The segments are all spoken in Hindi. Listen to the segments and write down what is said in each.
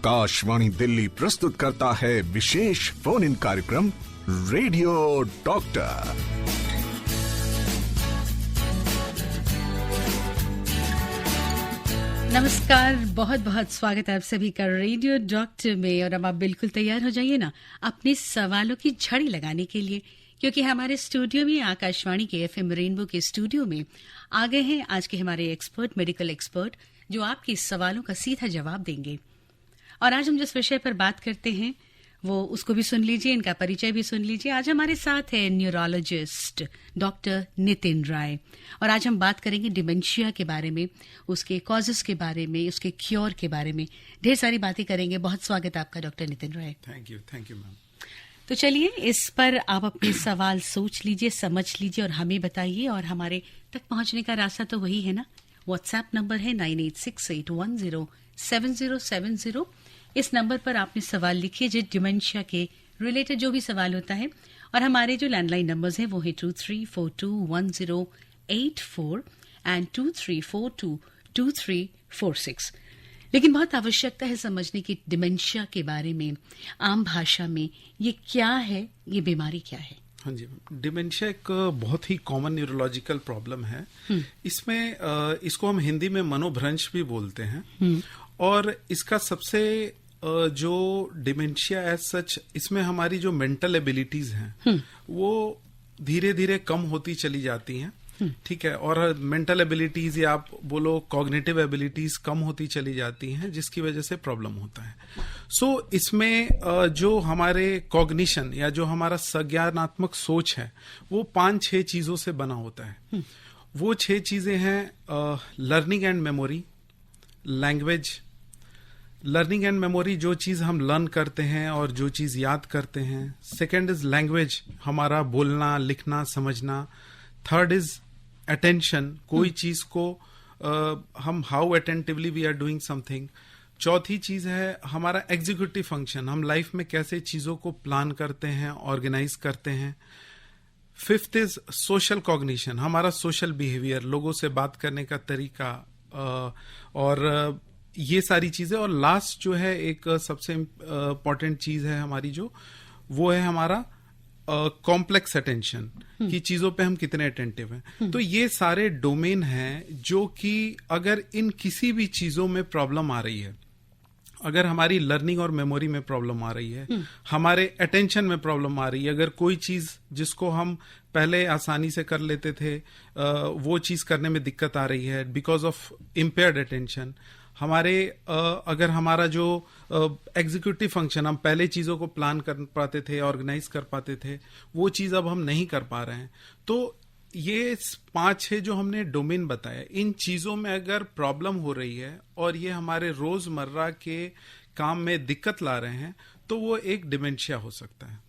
आकाशवाणी दिल्ली प्रस्तुत करता है विशेष फोन इन कार्यक्रम रेडियो डॉक्टर। नमस्कार, बहुत बहुत स्वागत है आप सभी का रेडियो डॉक्टर में। और अब आप बिल्कुल तैयार हो जाइए ना अपने सवालों की झड़ी लगाने के लिए, क्योंकि हमारे स्टूडियो में आकाशवाणी के एफएम रेनबो के स्टूडियो में आ गए हैं आज के हमारे एक्सपर्ट, मेडिकल एक्सपर्ट, जो आपके सवालों का सीधा जवाब देंगे। और आज हम जिस विषय पर बात करते हैं वो उसको भी सुन लीजिए, इनका परिचय भी सुन लीजिए। आज हमारे साथ है न्यूरोलॉजिस्ट डॉक्टर नितिन राय, और आज हम बात करेंगे डिमेंशिया के बारे में, उसके कॉजेस के बारे में, उसके क्योर के बारे में, ढेर सारी बातें करेंगे। बहुत स्वागत है आपका doctor Nitin Rai. Thank you ma'am. तो चलिए, इस पर आप अपने सवाल सोच लीजिए, समझ लीजिए और हमें बताइए। और हमारे तक पहुंचने का रास्ता तो वही है ना, व्हाट्सएप नंबर है 9868107070। इस नंबर पर आपने सवाल लिखिए जो डिमेंशिया के रिलेटेड जो भी सवाल होता है। और हमारे जो लैंडलाइन नंबर्स हैं वो है 23421084 एंड 23422346। लेकिन बहुत आवश्यकता है समझने की डिमेंशिया के बारे में, आम भाषा में ये क्या है, ये बीमारी क्या है। हाँ जी, डिमेंशिया एक बहुत ही कॉमन न्यूरोलॉजिकल प्रॉब्लम है। इसमें इसको हम हिंदी में मनोभ्रंश भी बोलते हैं। और इसका सबसे जो डिमेंशिया एज सच, इसमें हमारी जो मेंटल एबिलिटीज हैं वो धीरे धीरे कम होती चली जाती हैं। ठीक है। और मेंटल एबिलिटीज या आप बोलो कॉग्निटिव एबिलिटीज कम होती चली जाती हैं, जिसकी वजह से प्रॉब्लम होता है। सो इसमें जो हमारे कॉग्निशन या जो हमारा संज्ञानात्मक सोच है वो 5-6 चीजों से बना होता है। वो 6 चीजें हैं learning and memory, language. Learning and memory, जो चीज हम लर्न करते हैं और जो चीज याद करते हैं। सेकेंड इज लैंग्वेज, हमारा बोलना, लिखना, समझना। थर्ड इज अटेंशन, कोई चीज को हम how attentively we are doing something. चौथी चीज है हमारा एग्जीक्यूटिव फंक्शन, हम लाइफ में कैसे चीजों को प्लान करते हैं, ऑर्गेनाइज करते हैं। फिफ्थ इज सोशल कॉग्निशन, हमारा सोशल बिहेवियर, लोगों से बात करने का तरीका, और ये सारी चीजें। और लास्ट जो है एक सबसे इम्पोर्टेंट चीज है हमारी, जो वो है हमारा कॉम्प्लेक्स अटेंशन, कि चीजों पे हम कितने अटेंटिव हैं। तो ये सारे डोमेन हैं जो कि अगर इन किसी भी चीजों में प्रॉब्लम आ रही है, अगर हमारी लर्निंग और मेमोरी में प्रॉब्लम आ रही है, हमारे अटेंशन में प्रॉब्लम आ रही है, अगर कोई चीज जिसको हम पहले आसानी से कर लेते थे वो चीज करने में दिक्कत आ रही है बिकॉज ऑफ इम्पेयर्ड अटेंशन, हमारे अगर हमारा जो एग्जीक्यूटिव फंक्शन, हम पहले चीजों को प्लान कर पाते थे, ऑर्गेनाइज कर पाते थे, वो चीज अब हम नहीं कर पा रहे हैं। तो ये 5-6 जो हमने डोमेन बताया, इन चीजों में अगर प्रॉब्लम हो रही है और ये हमारे रोजमर्रा के काम में दिक्कत ला रहे हैं, तो वो एक डिमेंशिया हो सकता है।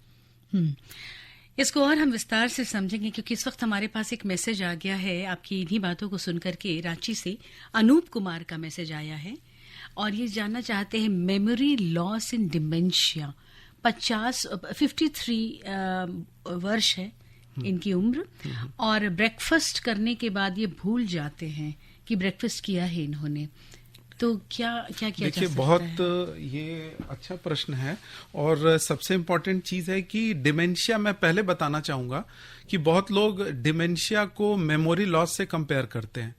इसको और हम विस्तार से समझेंगे, क्योंकि इस वक्त हमारे पास एक मैसेज आ गया है आपकी इन्हीं बातों को सुनकर के। रांची से अनूप कुमार का मैसेज आया है और ये जानना चाहते हैं मेमोरी लॉस इन डिमेंशिया। 53 वर्ष है इनकी उम्र, और ब्रेकफास्ट करने के बाद ये भूल जाते हैं कि ब्रेकफास्ट किया है इन्होंने। तो क्या किया जा सकता है? बहुत ये अच्छा प्रश्न है। और सबसे इम्पोर्टेंट चीज है कि डिमेंशिया, मैं पहले बताना चाहूंगा कि बहुत लोग डिमेंशिया को मेमोरी लॉस से कंपेयर करते हैं,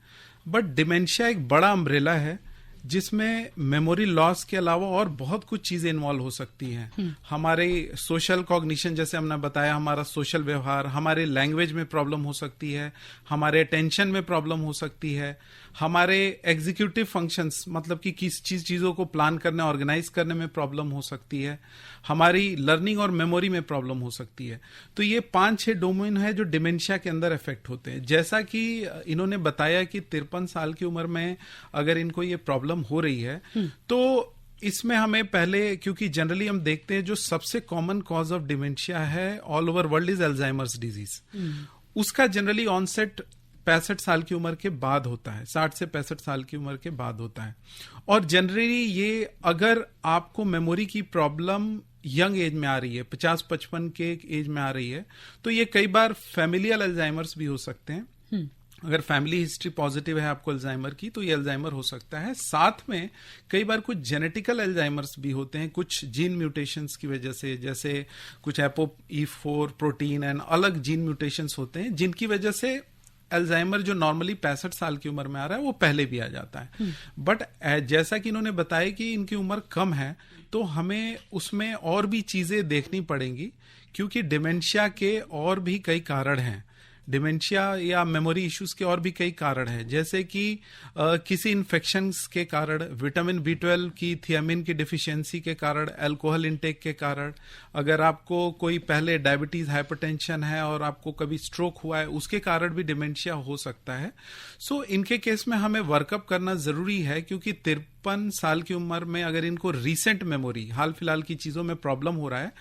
बट डिमेंशिया एक बड़ा अम्ब्रेला है जिसमें मेमोरी लॉस के अलावा और बहुत कुछ चीजें इन्वॉल्व हो सकती हैं। हमारे सोशल कॉग्निशन, जैसे हमने बताया, हमारा सोशल व्यवहार, हमारे लैंग्वेज में प्रॉब्लम हो सकती है, हमारे अटेंशन में प्रॉब्लम हो सकती है, हमारे एग्जीक्यूटिव फंक्शंस, मतलब कि किस चीजों को प्लान करने, ऑर्गेनाइज करने में प्रॉब्लम हो सकती है, हमारी लर्निंग और मेमोरी में प्रॉब्लम हो सकती है। तो ये 5-6 डोमेन है जो डिमेंशिया के अंदर इफेक्ट होते हैं। जैसा कि इन्होंने बताया कि 53 साल की उम्र में अगर इनको ये प्रॉब्लम हो रही है, तो इसमें हमें पहले, क्योंकि जनरली हम देखते हैं जो सबसे कॉमन कॉज ऑफ डिमेंशिया है all over world is Alzheimer's disease. उसका जनरली ऑनसेट 65 साल की उम्र के बाद होता है, 60 से 65 साल की उम्र के बाद होता है। और जनरली ये, अगर आपको मेमोरी की प्रॉब्लम यंग एज में आ रही है, 50-55 के एज में आ रही है, तो ये कई बार फैमिलियल अल्जाइमर्स भी हो सकते हैं। अगर फैमिली हिस्ट्री पॉजिटिव है आपको अल्जाइमर की, तो ये अल्जाइमर हो सकता है। साथ में कई बार कुछ जेनेटिकल अल्जाइमर्स भी होते हैं, कुछ जीन म्यूटेशंस की वजह से, जैसे कुछ ApoE4 प्रोटीन एंड अलग जीन म्यूटेशंस होते हैं, जिनकी वजह से अल्जाइमर जो नॉर्मली 65 साल की उम्र में आ रहा है वो पहले भी आ जाता है। बट जैसा कि इन्होंने बताया कि इनकी उम्र कम है, तो हमें उसमें और भी चीजें देखनी पड़ेंगी, क्योंकि डिमेंशिया के और भी कई कारण हैं। डिमेंशिया या मेमोरी इश्यूज के और भी कई कारण हैं, जैसे कि किसी इन्फेक्शंस के कारण, विटामिन B12 की, थियामिन की डिफिशियंसी के कारण, अल्कोहल इंटेक के कारण, अगर आपको कोई पहले डायबिटीज, हाइपरटेंशन है और आपको कभी स्ट्रोक हुआ है, उसके कारण भी डिमेंशिया हो सकता है। सो इनके केस में हमें वर्कअप करना जरूरी है, क्योंकि 53 साल की उम्र में अगर इनको रीसेंट मेमोरी, हाल फिलहाल की चीजों में प्रॉब्लम हो रहा है,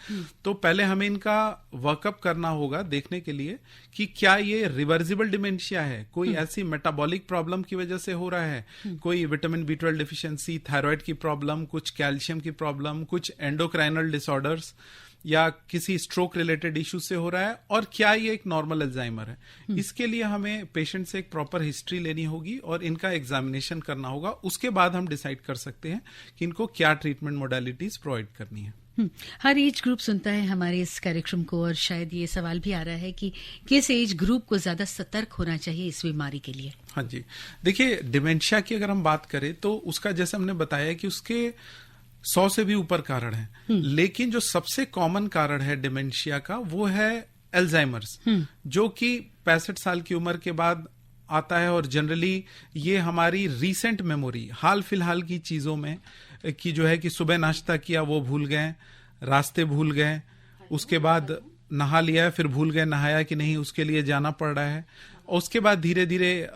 तो पहले हमें इनका वर्कअप करना होगा देखने के लिए कि क्या ये रिवर्सिबल डिमेंशिया है, कोई ऐसी मेटाबॉलिक प्रॉब्लम की वजह से हो रहा है, कोई विटामिन B12 डिफिशियंसी, थायराइड की प्रॉब्लम, कुछ कैल्शियम की प्रॉब्लम, कुछ एंडोक्राइनल डिसऑर्डर्स या किसी स्ट्रोक रिलेटेड इश्यू से हो रहा है, और क्या ये एक नॉर्मल अल्जाइमर है। इसके लिए हमें पेशेंट से एक प्रॉपर हिस्ट्री लेनी होगी और इनका एग्जामिनेशन करना होगा। उसके बाद हम डिसाइड कर सकते हैं कि इनको क्या ट्रीटमेंट मोडालिटीज प्रोवाइड करनी है। हर एज ग्रुप सुनता है हमारे इस कार्यक्रम को, और शायद ये सवाल भी आ रहा है कि किस एज ग्रुप को ज्यादा सतर्क होना चाहिए इस बीमारी के लिए। हाँ जी, देखिए डिमेंशिया की अगर हम बात करें तो उसका, जैसे हमने बताया कि उसके 100 से भी ऊपर कारण है, लेकिन जो सबसे कॉमन कारण है डिमेंशिया का वो है अल्जाइमर्स, जो कि 65 साल की उम्र के बाद आता है। और जनरली ये हमारी रीसेंट मेमोरी, हाल फिलहाल की चीजों में कि जो है कि सुबह नाश्ता किया वो भूल गए, रास्ते भूल गए, उसके बाद नहा लिया फिर भूल गए नहाया कि नहीं, उसके लिए जाना पड़ रहा है, और उसके बाद धीरे धीरे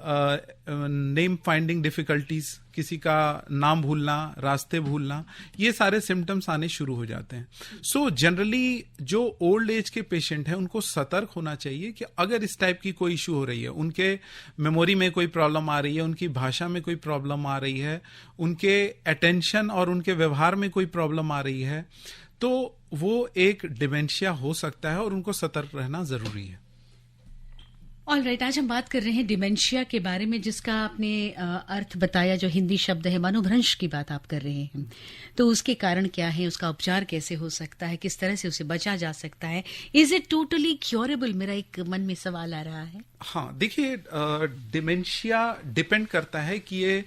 नेम फाइंडिंग डिफिकल्टीज, किसी का नाम भूलना, रास्ते भूलना, ये सारे सिम्टम्स आने शुरू हो जाते हैं। सो जनरली जो ओल्ड एज के पेशेंट हैं उनको सतर्क होना चाहिए कि अगर इस टाइप की कोई इशू हो रही है, उनके मेमोरी में कोई प्रॉब्लम आ रही है, उनकी भाषा में कोई प्रॉब्लम आ रही है, उनके अटेंशन और उनके व्यवहार में कोई प्रॉब्लम आ रही है, तो वो एक डिमेंशिया हो सकता है और उनको सतर्क रहना जरूरी है। ऑल राइट, आज हम बात कर रहे हैं डिमेंशिया के बारे में, जिसका आपने अर्थ बताया, जो हिंदी शब्द है मनोभ्रंश की बात आप कर रहे हैं। तो उसके कारण क्या है, उसका उपचार कैसे हो सकता है, किस तरह से उसे बचा जा सकता है, इज इट टोटली क्योरेबल, मेरा एक मन में सवाल आ रहा है। हाँ, देखिए डिमेंशिया डिपेंड करता है कि ये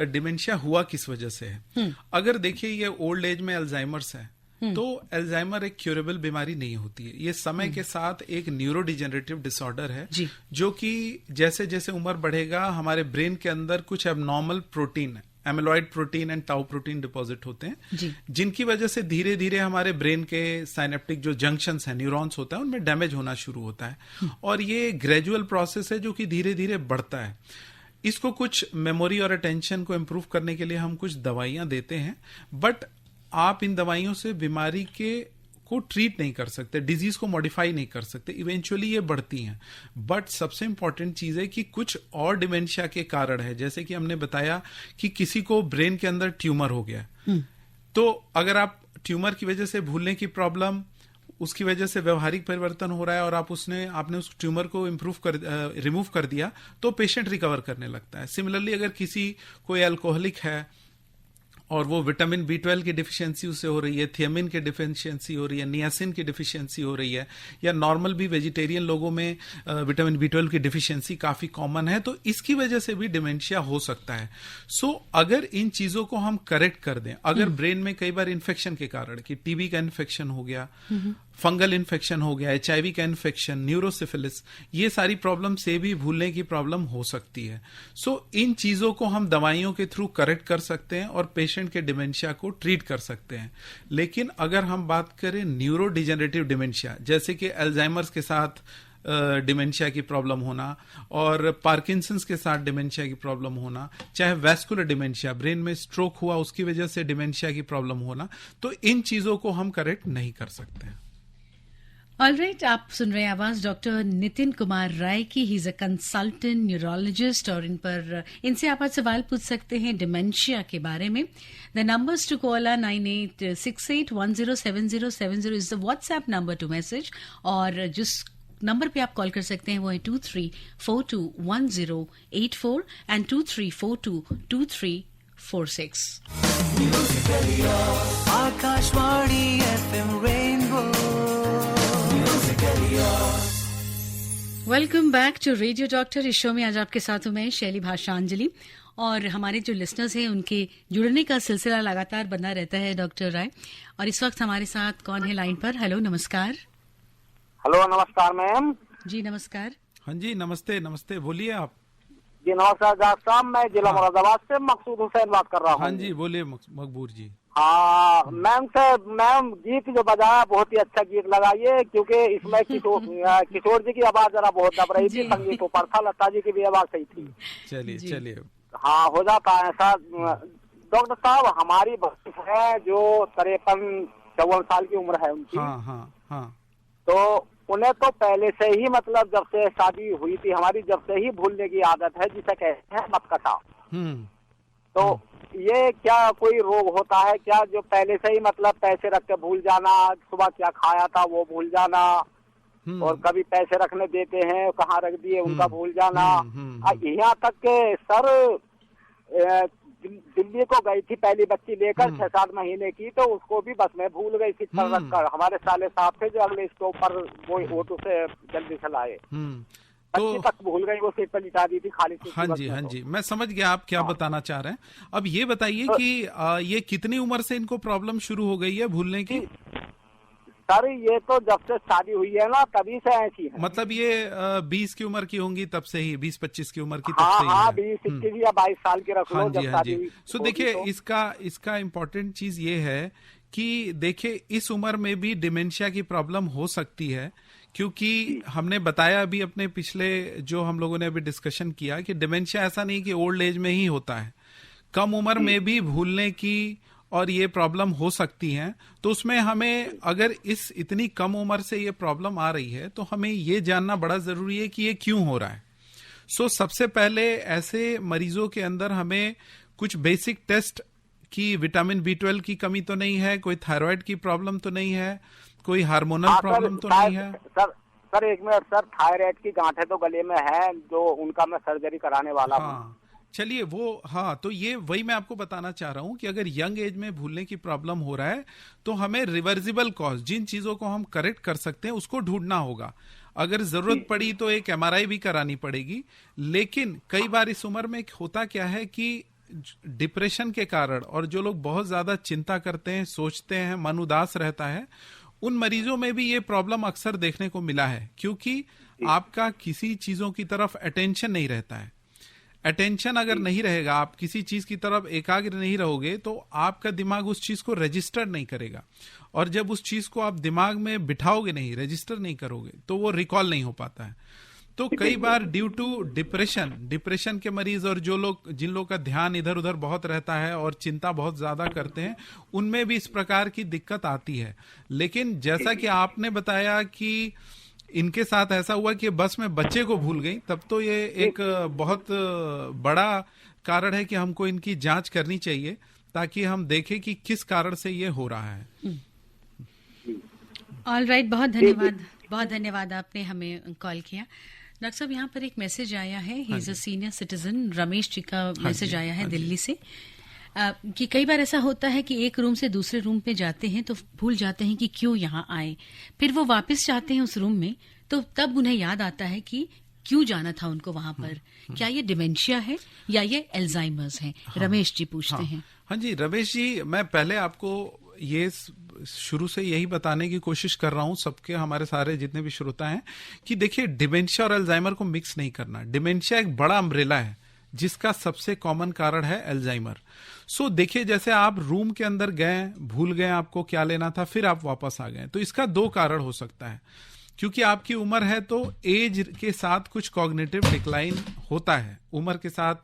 डिमेंशिया हुआ किस वजह से है। अगर देखिए ये ओल्ड एज में अल्जाइमर्स है, तो अल्जाइमर एक क्यूरेबल बीमारी नहीं होती है। ये समय के साथ एक न्यूरो डिजेनरेटिव डिसऑर्डर है, जो कि जैसे जैसे उम्र बढ़ेगा हमारे ब्रेन के अंदर कुछ abnormal protein, amyloid protein and tau protein deposit होते हैं, जिनकी वजह से धीरे धीरे हमारे ब्रेन के साइनेप्टिक जो जंक्शंस हैं, न्यूरॉन्स होता है, उनमें डैमेज होना शुरू होता है। और ये ग्रेजुअल प्रोसेस है जो कि धीरे धीरे बढ़ता है। इसको कुछ मेमोरी और अटेंशन को इम्प्रूव करने के लिए हम कुछ दवाइयां देते हैं, बट आप इन दवाइयों से बीमारी को ट्रीट नहीं कर सकते, डिजीज को मॉडिफाई नहीं कर सकते, इवेंचुअली ये बढ़ती हैं। बट सबसे इंपॉर्टेंट चीज है कि कुछ और डिमेंशिया के कारण है, जैसे कि हमने बताया कि किसी को ब्रेन के अंदर ट्यूमर हो गया, तो अगर आप ट्यूमर की वजह से भूलने की प्रॉब्लम, उसकी वजह से व्यवहारिक परिवर्तन हो रहा है और आपने उस ट्यूमर को रिमूव कर दिया, तो पेशेंट रिकवर करने लगता है। सिमिलरली अगर किसी कोई अल्कोहलिक है और वो विटामिन B12 की डिफिशियंसी उससे हो रही है, थियामिन की डिफिशियंसी हो रही है, नियासिन की डिफिशियंसी हो रही है, या नॉर्मल भी वेजिटेरियन लोगों में विटामिन B12 की डिफिशियंसी काफी कॉमन है, तो इसकी वजह से भी डिमेंशिया हो सकता है। सो अगर इन चीजों को हम करेक्ट कर दें, अगर ब्रेन में कई बार इन्फेक्शन के कारण, कि टीबी का इन्फेक्शन हो गया, फंगल इन्फेक्शन हो गया, HIV का इन्फेक्शन, न्यूरोसिफिलिस, ये सारी प्रॉब्लम से भी भूलने की प्रॉब्लम हो सकती है। सो इन चीजों को हम दवाइयों के थ्रू करेक्ट कर सकते हैं और पेशेंट के डिमेंशिया को ट्रीट कर सकते हैं। लेकिन अगर हम बात करें न्यूरो डिजेनरेटिव डिमेंशिया, जैसे कि अल्जाइमर्स के साथ डिमेंशिया की प्रॉब्लम होना और पार्किंसंस के साथ डिमेंशिया की प्रॉब्लम होना, चाहे वैस्कुलर डिमेंशिया, ब्रेन में स्ट्रोक हुआ उसकी वजह से डिमेंशिया की प्रॉब्लम होना, तो इन चीजों को हम करेक्ट नहीं कर सकते हैं। ऑलराइट, आप सुन रहे हैं आवाज डॉक्टर नितिन कुमार राय की। ही इज अ कंसल्टेंट न्यूरोलॉजिस्ट, और इनसे आप आज सवाल पूछ सकते हैं डिमेंशिया के बारे में। The numbers to call are 9868107070 is the WhatsApp number to message, और जिस नंबर पे आप कॉल कर सकते हैं, वो है 23421084 and 23422346। Akashvani FM rainbow. Welcome back to radio doctor. इस शो में आज आपके साथ हूं मैं शैली भाषांजलि, और हमारे जो लिसनर्स हैं उनके जुड़ने का सिलसिला लगातार बना रहता है डॉक्टर राय। और इस वक्त हमारे साथ कौन है लाइन पर? हेलो, नमस्कार। हेलो, नमस्कार मैम। जी नमस्कार। हाँ जी, नमस्ते नमस्ते, बोलिए आप। जी नमस्कार डॉक्टर साहब, मैं जिला मुरादाबाद से मकसूद हुसैन बात कर रहा हूँ। हाँ जी, बोलिए मकबूर जी। हाँ मैम गीत जो बजाया बहुत ही अच्छा गीत लगाइए, क्योंकि इसमें किशोर जी की आवाज जरा बहुत दब रही थी, संगीत ऊपर था, लता जी की भी आवाज सही थी। चलिए चलिए। हाँ, हो जाता है ऐसा। डॉक्टर साहब, हमारी बच्ची है जो 53-54 साल की उम्र है उनकी। हाँ हाँ हाँ। तो उन्हें तो पहले से ही, मतलब जब से शादी हुई थी हमारी, जब से ही भूलने की आदत है, जिसे कहते हैं मतकथा। तो ये क्या कोई रोग होता है क्या, जो पहले से ही मतलब पैसे रख के भूल जाना, सुबह क्या खाया था वो भूल जाना, और कभी पैसे रखने देते हैं कहाँ रख दिए उनका भूल जाना। यहाँ तक के सर दिल्ली को गई थी पहली बच्ची लेकर 6-7 महीने की, तो उसको भी बस में भूल गई सीट पर रखकर। हमारे साले साहब थे जो अगले स्टॉप पर वो ऑटो से जल्दी चलाए, बच्ची तक भूल गई, वो सीट पर लिटा दी थी खाली सीट। हाँ जी हाँ जी, मैं समझ गया आप क्या बताना चाह रहे हैं। अब ये बताइए कि ये कितनी उम्र से इनको प्रॉब्लम शुरू हो गई है भूलने की? सर ये तो जब से शादी हुई है ना तभी से ऐसी है। मतलब ये 20 की उम्र की होंगी तब से ही, 20-25 की उम्र की तब से ही? हाँ, 20-21 या 22 साल की रख लो। हाँ जी जब हाँ जी। शादी देखिए इसका इम्पोर्टेंट चीज ये है कि देखिए इस उम्र में भी डिमेंशिया की प्रॉब्लम हो सकती है, क्योंकि हमने बताया अभी अपने पिछले जो हम लोगों ने अभी डिस्कशन किया कि डिमेंशिया ऐसा नहीं कि ओल्ड एज में ही होता है, कम उम्र में भी भूलने की और ये प्रॉब्लम हो सकती है। तो उसमें हमें अगर इस इतनी कम उम्र से ये प्रॉब्लम आ रही है तो हमें ये जानना बड़ा जरूरी है कि ये क्यों हो रहा है। सबसे पहले ऐसे मरीजों के अंदर हमें कुछ बेसिक टेस्ट की विटामिन B12 की कमी तो नहीं है, कोई थायराइड की प्रॉब्लम तो नहीं है, कोई हार्मोनल प्रॉब्लम तो नहीं है। सर एक मिनट सर, थायराइड की गांठ है तो गले में है, जो उनका मैं सर्जरी कराने वाला हूँ। चलिए वो, हाँ, तो ये वही मैं आपको बताना चाह रहा हूं कि अगर यंग एज में भूलने की प्रॉब्लम हो रहा है तो हमें रिवर्सिबल कॉज, जिन चीजों को हम करेक्ट कर सकते हैं उसको ढूंढना होगा। अगर जरूरत पड़ी तो एक MRI भी करानी पड़ेगी। लेकिन कई बार इस उम्र में होता क्या है कि डिप्रेशन के कारण, और जो लोग बहुत ज्यादा चिंता करते हैं, सोचते हैं, मन उदास रहता है, उन मरीजों में भी ये प्रॉब्लम अक्सर देखने को मिला है, क्योंकि आपका किसी चीजों की तरफ अटेंशन नहीं रहता है। अटेंशन अगर नहीं रहेगा, आप किसी चीज की तरफ एकाग्र नहीं रहोगे, तो आपका दिमाग उस चीज को रजिस्टर नहीं करेगा, और जब उस चीज को आप दिमाग में बिठाओगे नहीं, रजिस्टर नहीं करोगे, तो वो रिकॉल नहीं हो पाता है। तो कई बार ड्यू टू डिप्रेशन के मरीज और जिन लोग का ध्यान इधर उधर बहुत रहता है और चिंता बहुत ज्यादा करते हैं, उनमें भी इस प्रकार की दिक्कत आती है। लेकिन जैसा कि आपने बताया कि इनके साथ ऐसा हुआ कि बस में बच्चे को भूल गई, तब तो ये एक बहुत बड़ा कारण है कि हमको इनकी जांच करनी चाहिए, ताकि हम देखें कि किस कारण से ये हो रहा है। ऑल राइट, बहुत धन्यवाद आपने हमें कॉल किया। डॉक्टर साहब, यहाँ पर एक मैसेज आया है, he is a senior citizen, Ramesh ji का मैसेज आया है दिल्ली से, कि कई बार ऐसा होता है कि एक रूम से दूसरे रूम पे जाते हैं तो भूल जाते हैं कि क्यों यहाँ आए, फिर वो वापस जाते हैं उस रूम में, तो तब उन्हें याद आता है कि क्यों जाना था उनको वहां पर। क्या ये डिमेंशिया है या ये एल्जाइमर्स है? रमेश जी पूछते हैं। हाँ जी, रमेश जी, मैं पहले आपको ये शुरू से यही बताने की कोशिश कर रहा हूं सबके, हमारे सारे जितने भी श्रोता हैं, कि देखिए डिमेंशिया और अल्जाइमर को मिक्स नहीं करना। डिमेंशिया एक बड़ा अम्ब्रेला है जिसका सबसे कॉमन कारण है अल्जाइमर। देखिए, जैसे आप रूम के अंदर गए, भूल गए आपको क्या लेना था, फिर आप वापस आ गए, तो इसका 2 कारण हो सकता है। क्योंकि आपकी उम्र है तो एज के साथ कुछ कॉग्निटिव डिक्लाइन होता है, उम्र के साथ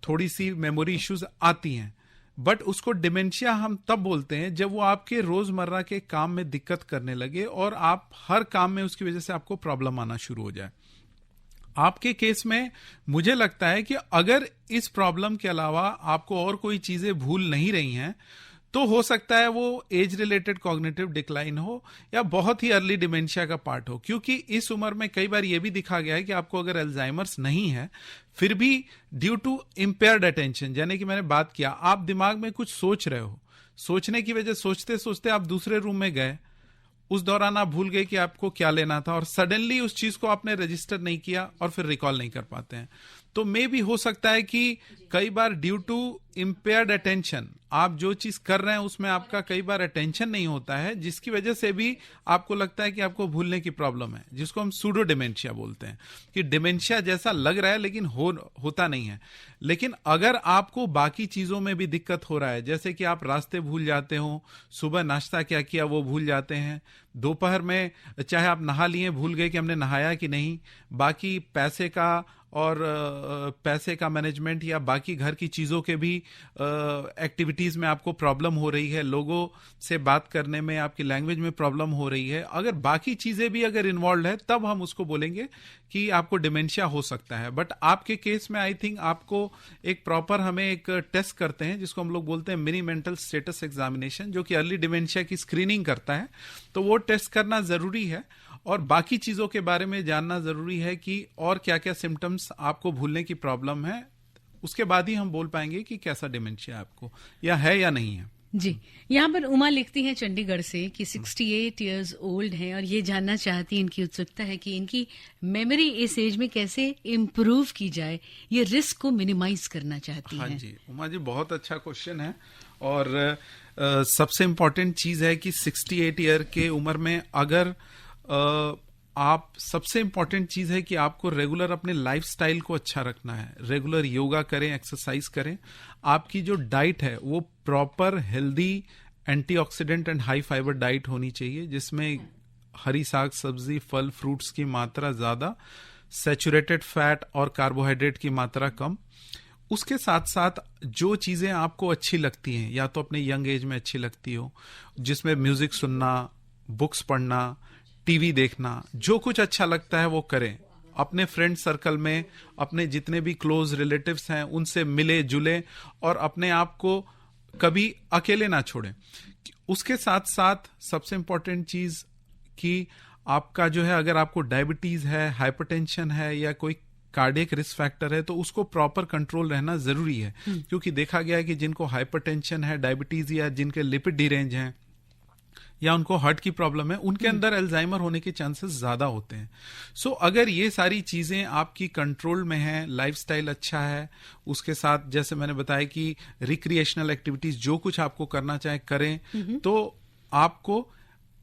थोड़ी सी मेमोरी इश्यूज आती हैं, बट उसको डिमेंशिया हम तब बोलते हैं जब वो आपके रोजमर्रा के काम में दिक्कत करने लगे और आप हर काम में उसकी वजह से आपको प्रॉब्लम आना शुरू हो जाए। आपके केस में मुझे लगता है कि अगर इस प्रॉब्लम के अलावा आपको और कोई चीजें भूल नहीं रही हैं, तो हो सकता है वो एज रिलेटेड कॉग्निटिव डिक्लाइन हो या बहुत ही अर्ली डिमेंशिया का पार्ट हो, क्योंकि इस उम्र में कई बार ये भी दिखा गया है कि आपको अगर अल्जाइमर्स नहीं है फिर भी ड्यू टू इम्पेयर्ड अटेंशन, यानी कि मैंने बात किया आप दिमाग में कुछ सोच रहे हो, सोचने की वजह सोचते सोचते आप दूसरे रूम में गए, उस दौरान आप भूल गए कि आपको क्या लेना था और सडनली उस चीज को आपने रजिस्टर नहीं किया और फिर रिकॉल नहीं कर पाते हैं। तो मे भी हो सकता है कि कई बार ड्यू टू इम्पेयर्ड अटेंशन आप जो चीज कर रहे हैं उसमें आपका कई बार अटेंशन नहीं होता है, जिसकी वजह से भी आपको लगता है कि आपको भूलने की प्रॉब्लम है, जिसको हम सूडो डिमेंशिया बोलते हैं कि डिमेंशिया जैसा लग रहा है लेकिन होता नहीं है। लेकिन अगर आपको बाकी चीजों में भी दिक्कत हो रहा है, जैसे कि आप रास्ते भूल जाते हो, सुबह नाश्ता क्या किया वो भूल जाते हैं, दोपहर में चाहे आप नहा लिए भूल गए कि हमने नहाया कि नहीं, बाकी पैसे का और पैसे का मैनेजमेंट या बाकी घर की चीज़ों के भी एक्टिविटीज़ में आपको प्रॉब्लम हो रही है, लोगों से बात करने में आपकी लैंग्वेज में प्रॉब्लम हो रही है, अगर बाकी चीज़ें भी अगर इन्वॉल्व है तब हम उसको बोलेंगे कि आपको डिमेंशिया हो सकता है। बट आपके केस में आई थिंक आपको एक प्रॉपर हमें एक टेस्ट करते हैं जिसको हम लोग बोलते हैं मिनी मेंटल स्टेटस एग्जामिनेशन, जो कि अर्ली डिमेंशिया की स्क्रीनिंग करता है, तो वो टेस्ट करना ज़रूरी है और बाकी चीजों के बारे में जानना जरूरी है कि और क्या क्या सिम्टम्स आपको भूलने की प्रॉब्लम है, उसके बाद ही हम बोल पाएंगे कि कैसा डिमेंशिया आपको या है या नहीं है। जी, यहाँ पर उमा लिखती हैं चंडीगढ़ से कि 68 इयर्स ओल्ड हैं और ये जानना चाहती हैं, इनकी उत्सुकता है कि इनकी मेमोरी इस एज में कैसे इम्प्रूव की जाए, ये रिस्क को मिनिमाइज करना चाहती हैं। हाँ जी उमा जी, बहुत अच्छा क्वेश्चन है और सबसे इम्पोर्टेंट चीज है कि 68 ईयर के उम्र में अगर आप, सबसे इंपॉर्टेंट चीज है कि आपको रेगुलर अपने लाइफस्टाइल को अच्छा रखना है, रेगुलर योगा करें, एक्सरसाइज करें, आपकी जो डाइट है वो proper healthy antioxidant and high fibre diet होनी चाहिए, जिसमें हरी साग सब्जी फल फ्रूट्स की मात्रा ज्यादा, सैचुरेटेड फैट और कार्बोहाइड्रेट की मात्रा कम। उसके साथ साथ जो चीजें आपको अच्छी लगती हैं, या तो अपने यंग एज में अच्छी लगती हो, जिसमें म्यूजिक सुनना, बुक्स पढ़ना, टीवी देखना, जो कुछ अच्छा लगता है वो करें। अपने फ्रेंड सर्कल में अपने जितने भी क्लोज रिलेटिव्स हैं उनसे मिले जुले और अपने आप को कभी अकेले ना छोड़ें। उसके साथ साथ सबसे इंपॉर्टेंट चीज कि आपका जो है, अगर आपको डायबिटीज है, हाइपरटेंशन है या कोई कार्डियक रिस्क फैक्टर है तो उसको प्रॉपर कंट्रोल रहना जरूरी है, क्योंकि देखा गया है कि जिनको हाइपरटेंशन है, डायबिटीज या जिनके लिपिड डिरेंज हैं या उनको हार्ट की प्रॉब्लम है, उनके अंदर अल्जाइमर होने के चांसेस ज्यादा होते हैं। सो अगर ये सारी चीजें आपकी कंट्रोल में हैं, लाइफस्टाइल अच्छा है, उसके साथ जैसे मैंने बताया कि रिक्रिएशनल एक्टिविटीज जो कुछ आपको करना चाहे करें, तो आपको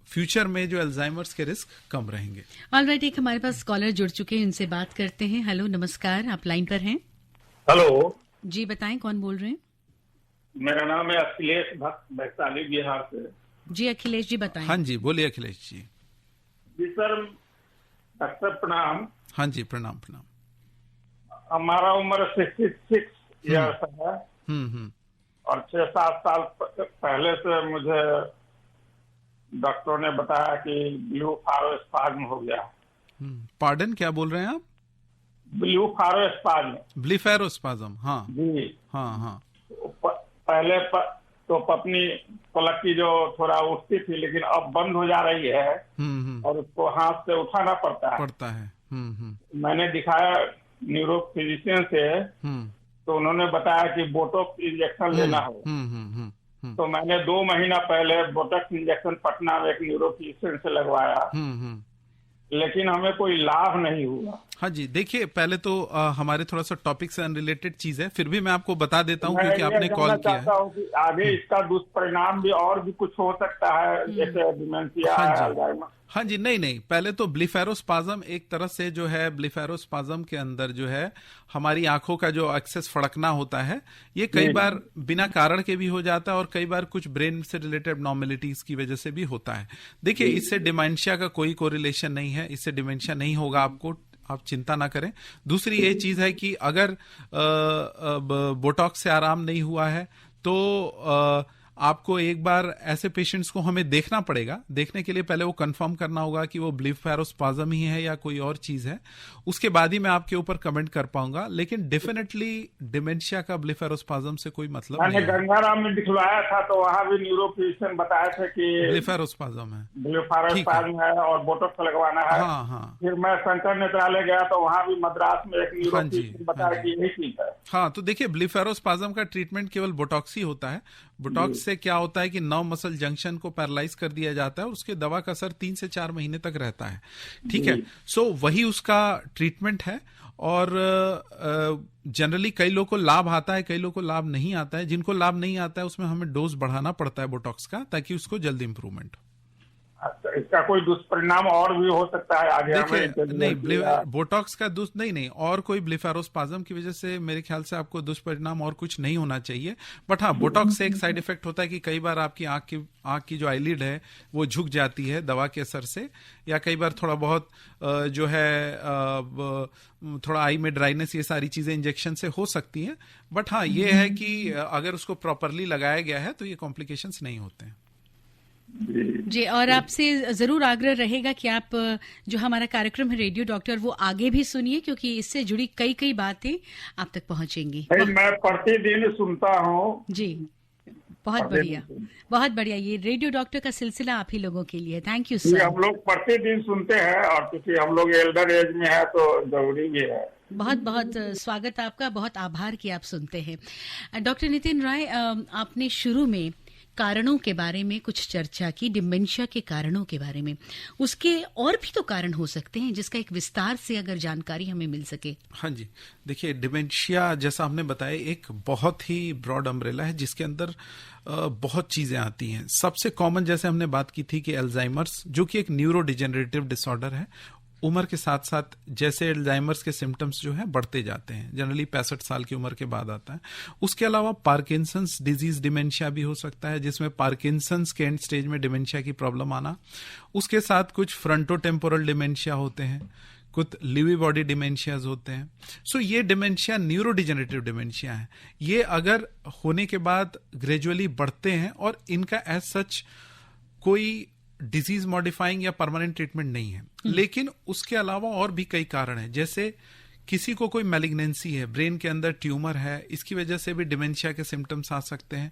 फ्यूचर में जो अल्जाइमर्स के रिस्क कम रहेंगे। ऑलराइट, एक हमारे पास कॉलर जुड़ चुके हैं, उनसे बात करते हैं। हेलो, नमस्कार, आप लाइन पर हैं। हेलो जी, बताएं कौन बोल रहे हैं? मेरा नाम है अखिलेश भक्त, वैशाली बिहार से। जी अखिलेश जी, बताएं। हाँ जी, बोलिए अखिलेश जी। जी सर, डॉक्टर प्रणाम। हाँ जी, प्रणाम प्रणाम। हमारा उम्र 66 ईयर्स है और 6-7 साल पहले से मुझे डॉक्टरों ने बताया कि ब्लीफारोस्पाज्म हो गया। पार्डन, क्या बोल रहे हैं आप? ब्लीफारोस्पाज्म। ब्लीफेरोस्पाज्म, हाँ जी हाँ हाँ। पहले तो पत्नी पलक की जो थोड़ा उठती थी, लेकिन अब बंद हो जा रही है और उसको हाथ से उठाना पड़ता है। मैंने दिखाया न्यूरो फिजिशियन से, तो उन्होंने बताया कि बोटॉक्स इंजेक्शन लेना हो। तो मैंने 2 महीना पहले बोटॉक्स इंजेक्शन पटना में एक न्यूरो फिजिशियन से लगवाया, लेकिन हमें कोई लाभ नहीं हुआ। हाँ जी, देखिए पहले तो हमारे थोड़ा सा टॉपिक से अनरिलेटेड चीज है, फिर भी मैं आपको बता देता हूँ क्योंकि आपने कॉल किया है। कि आगे इसका दुष्परिणाम भी और भी कुछ हो सकता है, जैसे डिमेंशिया, अल्जाइमर। हाँ जी, नहीं, पहले तो ब्लीफेरोस्पाज्म एक तरह से जो है, ब्लीफेरोस्पाज्म के अंदर जो है हमारी आंखों का जो एक्सेस फड़कना होता है, ये कई बार बिना कारण के भी हो जाता है और कई बार कुछ ब्रेन से रिलेटेड एब्नॉर्मलिटीज की वजह से भी होता है। देखिए, इससे डिमेंशिया का कोई कोरिलेशन नहीं है, इससे डिमेंशिया नहीं होगा आपको, आप चिंता ना करें। दूसरी ये चीज है कि अगर बोटॉक्स से आराम नहीं हुआ है तो आपको एक बार ऐसे पेशेंट्स को हमें देखना पड़ेगा। देखने के लिए पहले वो कंफर्म करना होगा कि वो ब्लेफारोस्पाज्म ही है या कोई और चीज है, उसके बाद ही मैं आपके ऊपर कमेंट कर पाऊंगा। लेकिन डेफिनेटली डिमेंशिया का ब्लेफारोस्पाज्म से कोई मतलब नहीं है। गंगाराम में दिखवाया था तो वहाँ भी न्यूरोफिजिशियन बताया था कि ब्लेफारोस्पाज्म है, ब्लेफारोस्पाज्म है और बोटॉक्स लगवाना है। हाँ हाँ। फिर मैं शंकर नेत्रालय गया तो वहाँ भी मद्रास में एक न्यूरोफिजिशियन बताया कि यही चीज है। हाँ, तो देखिए ब्लेफारोस्पाज्म का ट्रीटमेंट केवल बोटॉक्स ही होता है। बोटॉक्स से क्या होता है कि नर्व मसल जंक्शन को पैरालाइज कर दिया जाता है और उसके दवा का असर 3 से 4 महीने तक रहता है। ठीक है, सो वही उसका ट्रीटमेंट है। और जनरली कई लोगों को लाभ आता है, कई लोगों को लाभ नहीं आता है। जिनको लाभ नहीं आता है उसमें हमें डोज बढ़ाना पड़ता है बोटॉक्स का, ताकि उसको जल्दी इंप्रूवमेंट हो। अच्छा, इसका कोई दुष्परिणाम और भी हो सकता है आगे? नहीं, बोटॉक्स का नहीं, और कोई ब्लेफारोस्पाज्म की वजह से मेरे ख्याल से आपको दुष्परिणाम और कुछ नहीं होना चाहिए। बट हाँ, बोटॉक्स से एक साइड इफेक्ट होता है कि कई बार आपकी आंख की जो आईलिड है वो झुक जाती है दवा के असर से, या कई बार थोड़ा बहुत जो है थोड़ा आई में ड्राइनेस, ये सारी चीजें इंजेक्शन से हो सकती हैं। बट हाँ, ये है कि अगर उसको प्रॉपरली लगाया गया है तो ये कॉम्प्लिकेशंस नहीं होते हैं। जी, और आपसे जरूर आग्रह रहेगा कि आप जो हमारा कार्यक्रम है रेडियो डॉक्टर वो आगे भी सुनिए, क्योंकि इससे जुड़ी कई बातें आप तक पहुंचेंगी। मैं प्रतिदिन सुनता हूँ जी, बहुत बढ़िया, बहुत बढ़िया। ये रेडियो डॉक्टर का सिलसिला आप ही लोगों के लिए। Thank you sir. हम लोग प्रतिदिन सुनते हैं और क्योंकि हम लोग एल्डर एज में है तो जरूरी भी है। बहुत बहुत स्वागत आपका, बहुत आभार कि आप सुनते हैं। डॉक्टर नितिन राय, आपने शुरू में कारणों के बारे में कुछ चर्चा की, डिमेंशिया के कारणों के बारे में। उसके और भी तो कारण हो सकते हैं, जिसका एक विस्तार से अगर जानकारी हमें मिल सके। हाँ जी, देखिए डिमेंशिया जैसा हमने बताया एक बहुत ही ब्रॉड अम्ब्रेला है जिसके अंदर बहुत चीजें आती हैं। सबसे कॉमन जैसे हमने बात की थी कि अल्जाइमर्स, जो कि एक न्यूरो डिजेनरेटिव डिसऑर्डर है, उम्र के साथ साथ जैसे अल्जाइमर्स के सिम्टम्स जो है बढ़ते जाते हैं, जनरली 65 साल की उम्र के बाद आता है। उसके अलावा पार्किंसंस डिजीज डिमेंशिया भी हो सकता है, जिसमें पार्किंसंस के एंड स्टेज में डिमेंशिया की प्रॉब्लम आना। उसके साथ कुछ फ्रंटोटेम्पोरल डिमेंशिया होते हैं, कुछ लिवी बॉडी डिमेंशियाज होते हैं। सो ये डिमेंशिया न्यूरो डिजेनरेटिव डिमेंशिया है। ये अगर होने के बाद ग्रेजुअली बढ़ते हैं और इनका एज सच कोई डिजीज मॉडिफाइंग या परमानेंट ट्रीटमेंट नहीं है। लेकिन उसके अलावा और भी कई कारण हैं, जैसे किसी को कोई मैलिग्नेंसी है, ब्रेन के अंदर ट्यूमर है, इसकी वजह से भी डिमेंशिया के सिम्टम्स आ सकते हैं।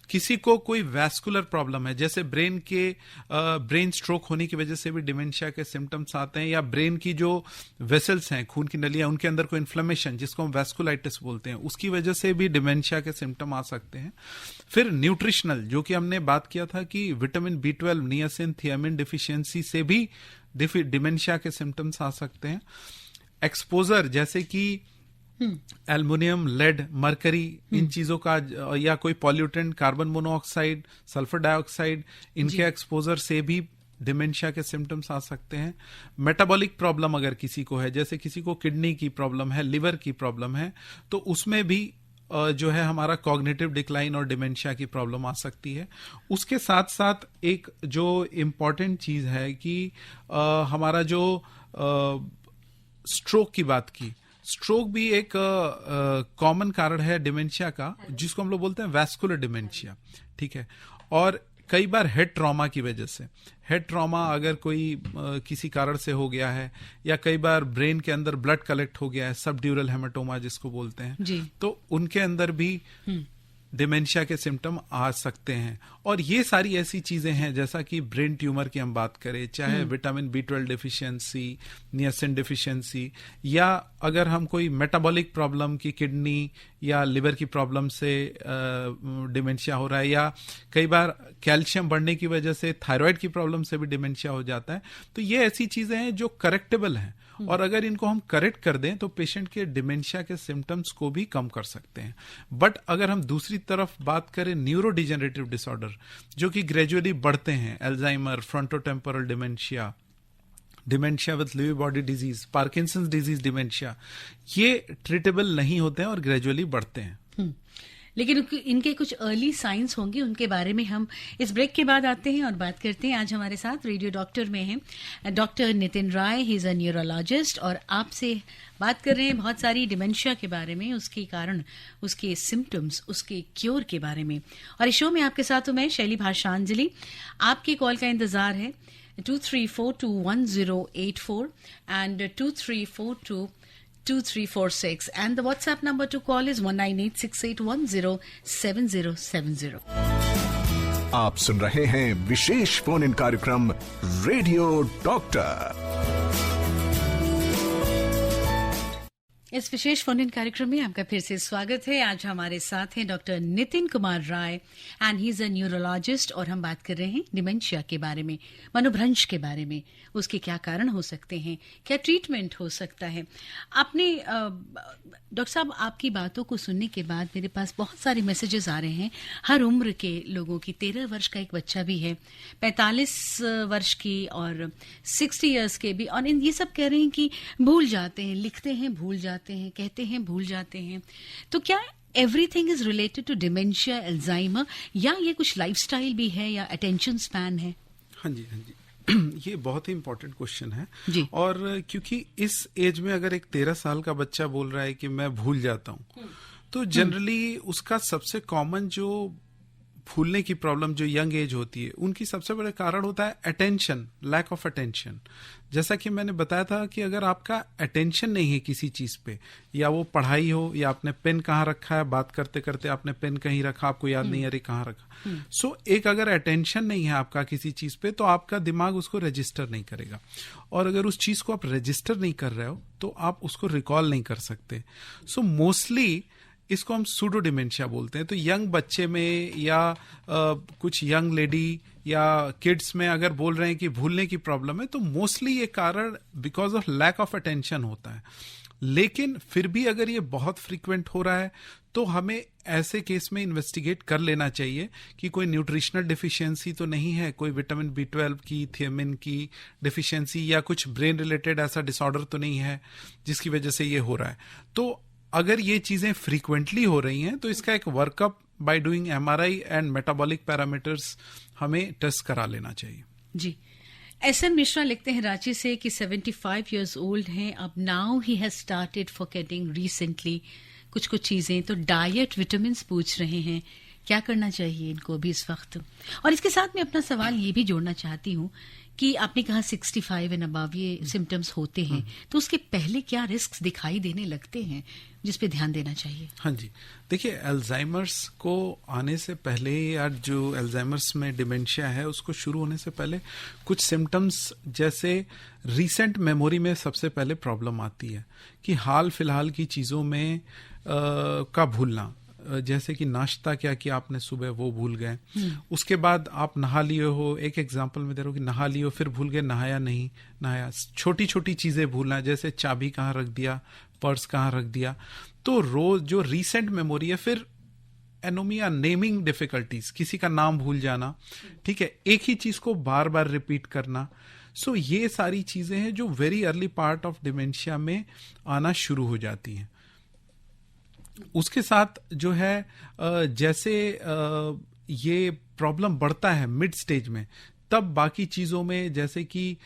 किसी को कोई वैस्कुलर प्रॉब्लम है, जैसे ब्रेन स्ट्रोक होने की वजह से भी डिमेंशिया के सिम्टम्स आते हैं, या ब्रेन की जो वेसल्स हैं, खून की नलियां, उनके अंदर कोई इन्फ्लेमेशन जिसको हम वैस्कुलाइटिस बोलते हैं, उसकी वजह से भी डिमेंशिया के सिम्टम आ सकते हैं। फिर न्यूट्रिशनल, जो कि हमने बात किया था कि vitamin B12, niacin, thiamine deficiency से भी डिमेंशिया के सिम्टम्स आ सकते हैं। एक्सपोजर जैसे कि एल्युमिनियम, लेड, मरकरी, इन चीजों का, या कोई pollutant, carbon monoxide, sulphur dioxide, इनके एक्सपोजर से भी डिमेंशिया के सिम्टम्स आ सकते हैं। मेटाबॉलिक प्रॉब्लम अगर किसी को है, जैसे किसी को किडनी की प्रॉब्लम है, लिवर की प्रॉब्लम है, तो उसमें भी जो है हमारा कॉग्निटिव डिक्लाइन और डिमेंशिया की प्रॉब्लम आ सकती है। उसके साथ साथ एक जो इम्पॉर्टेंट चीज है कि हमारा जो स्ट्रोक की बात की, स्ट्रोक भी एक कॉमन कारण है डिमेंशिया का, जिसको हम लोग बोलते हैं वैस्कुलर डिमेंशिया। ठीक है, और कई बार हेड ट्रॉमा की वजह से, हेड ट्रॉमा अगर कोई किसी कारण से हो गया है, या कई बार ब्रेन के अंदर ब्लड कलेक्ट हो गया है, सबड्यूरल हेमाटोमा जिसको बोलते हैं जी, तो उनके अंदर भी डिमेंशिया के सिम्टम आ सकते हैं। और ये सारी ऐसी चीजें हैं, जैसा कि ब्रेन ट्यूमर की हम बात करें, चाहे vitamin B12 deficiency, niacin deficiency, या अगर हम कोई मेटाबॉलिक प्रॉब्लम की किडनी या लिवर की प्रॉब्लम से डिमेंशिया हो रहा है, या कई बार कैल्शियम बढ़ने की वजह से थायराइड की प्रॉब्लम से भी डिमेंशिया हो जाता है। तो ये ऐसी चीजें हैं जो करेक्टेबल हैं, और अगर इनको हम करेक्ट कर दें तो पेशेंट के डिमेंशिया के सिम्टम्स को भी कम कर सकते हैं। बट अगर हम दूसरी तरफ बात करें न्यूरो डिजेनरेटिव डिसऑर्डर, जो कि ग्रेजुअली बढ़ते हैं, Alzheimer, frontotemporal dementia, dementia with Lewy body disease, Parkinson's disease dementia, ये ट्रीटेबल नहीं होते हैं और ग्रेजुअली बढ़ते हैं। लेकिन इनके कुछ अर्ली साइंस होंगे, उनके बारे में हम इस ब्रेक के बाद आते हैं और बात करते हैं। आज हमारे साथ रेडियो डॉक्टर में हैं doctor Nitin Rai, he is a neurologist, और आपसे बात कर रहे हैं बहुत सारी डिमेंशिया के बारे में, उसके कारण, उसके सिम्टम्स, उसके क्योर के बारे में। और इस शो में आपके साथ हूं मैं शैली भाषांजलि। आपके कॉल का इंतजार है 23421084 and 23422346, and the WhatsApp number to call is 1986810707. आप सुन रहे हैं विशेष फोन इन कार्यक्रम रेडियो डॉक्टर। इस विशेष फोन इन कार्यक्रम में आपका फिर से स्वागत है। आज हमारे साथ हैं doctor Nitin Kumar Rai and he is a neurologist, और हम बात कर रहे हैं डिमेंशिया के बारे में, मनोभ्रंश के बारे में, उसके क्या कारण हो सकते हैं, क्या ट्रीटमेंट हो सकता है। आपने डॉक्टर साहब, आपकी बातों को सुनने के बाद मेरे पास बहुत सारे मैसेजेस आ रहे हैं हर उम्र के लोगों की। 13 वर्ष का एक बच्चा भी है, 45 वर्ष की और 60 इयर्स के भी, और ये सब कह रहे हैं कि भूल जाते हैं, लिखते हैं भूल जाते हैं, कहते हैं भूल जाते हैं। तो क्या everything is related to dementia, Alzheimer, या ये कुछ लाइफस्टाइल भी है या अटेंशन स्पैन है? हाँ जी, हाँ जी। ये बहुत ही इंपॉर्टेंट क्वेश्चन है जी। और क्योंकि इस एज में अगर एक 13 साल का बच्चा बोल रहा है कि मैं भूल जाता हूँ, तो जनरली उसका सबसे कॉमन जो भूलने की प्रॉब्लम जो यंग एज होती है, उनकी सबसे बड़ा कारण होता है अटेंशन, लैक ऑफ अटेंशन। जैसा कि मैंने बताया था कि अगर आपका अटेंशन नहीं है किसी चीज पे, या वो पढ़ाई हो, या आपने पेन कहाँ रखा है, बात करते करते आपने पेन कहीं रखा, आपको याद नहीं आ रही कहाँ रखा। सो एक अगर अटेंशन नहीं है आपका किसी चीज पे, तो आपका दिमाग उसको रजिस्टर नहीं करेगा, और अगर उस चीज को आप रजिस्टर नहीं कर रहे हो तो आप उसको रिकॉल नहीं कर सकते। सो मोस्टली इसको हम सूडो डिमेंशिया बोलते हैं। तो यंग बच्चे में या कुछ यंग लेडी या किड्स में अगर बोल रहे हैं कि भूलने की प्रॉब्लम है, तो मोस्टली ये कारण because of lack of attention होता है। लेकिन फिर भी अगर ये बहुत फ्रीक्वेंट हो रहा है, तो हमें ऐसे केस में इन्वेस्टिगेट कर लेना चाहिए कि कोई न्यूट्रिशनल डिफिशियंसी तो नहीं है, कोई विटामिन B12 की, थियामिन की डिफिशियंसी, या कुछ ब्रेन रिलेटेड ऐसा डिसऑर्डर तो नहीं है जिसकी वजह से ये हो रहा है। तो अगर ये चीजें फ्रीक्वेंटली हो रही हैं, तो इसका एक workup by doing MRI and metabolic parameters हमें टेस्ट करा लेना चाहिए। जी। SM मिश्रा लिखते हैं रांची से कि 75 इयर्स ओल्ड हैं, अब now he has started forgetting recently कुछ चीजें, तो डाइट, विटामिन्स पूछ रहे हैं, क्या करना चाहिए इनको भी इस वक्त। और इसके साथ मैं अपना सवाल ये भी जोड़ना चाहती हूँ कि आपने कहा 65 एंड अबव ये सिम्टम्स होते हैं, तो उसके पहले क्या रिस्क दिखाई देने लगते हैं जिस पे ध्यान देना चाहिए? हाँ जी, देखिए, अल्जाइमर्स को आने से पहले, या जो अल्जाइमर्स में डिमेंशिया है उसको शुरू होने से पहले कुछ सिम्टम्स, जैसे रीसेंट मेमोरी में सबसे पहले प्रॉब्लम आती है कि हाल फिलहाल की चीज़ों में का भूलना, जैसे कि नाश्ता क्या किया आपने सुबह वो भूल गए, उसके बाद आप नहा लिए हो, एक एग्जांपल में दे रहा हूँ कि नहा लिए हो फिर भूल गए, नहाया नहीं नहाया, छोटी छोटी चीजें भूलना, जैसे चाबी कहाँ रख दिया, पर्स कहाँ रख दिया। तो रोज जो रीसेंट मेमोरी है, फिर एनोमिया, नेमिंग डिफिकल्टीज, किसी का नाम भूल जाना, ठीक है, एक ही चीज को बार बार रिपीट करना। सो ये सारी चीजें हैं जो very early part of dementia में आना शुरू हो जाती हैं। उसके साथ जो है जैसे ये प्रॉब्लम बढ़ता है मिड स्टेज में, तब बाकी चीज़ों में, जैसे कि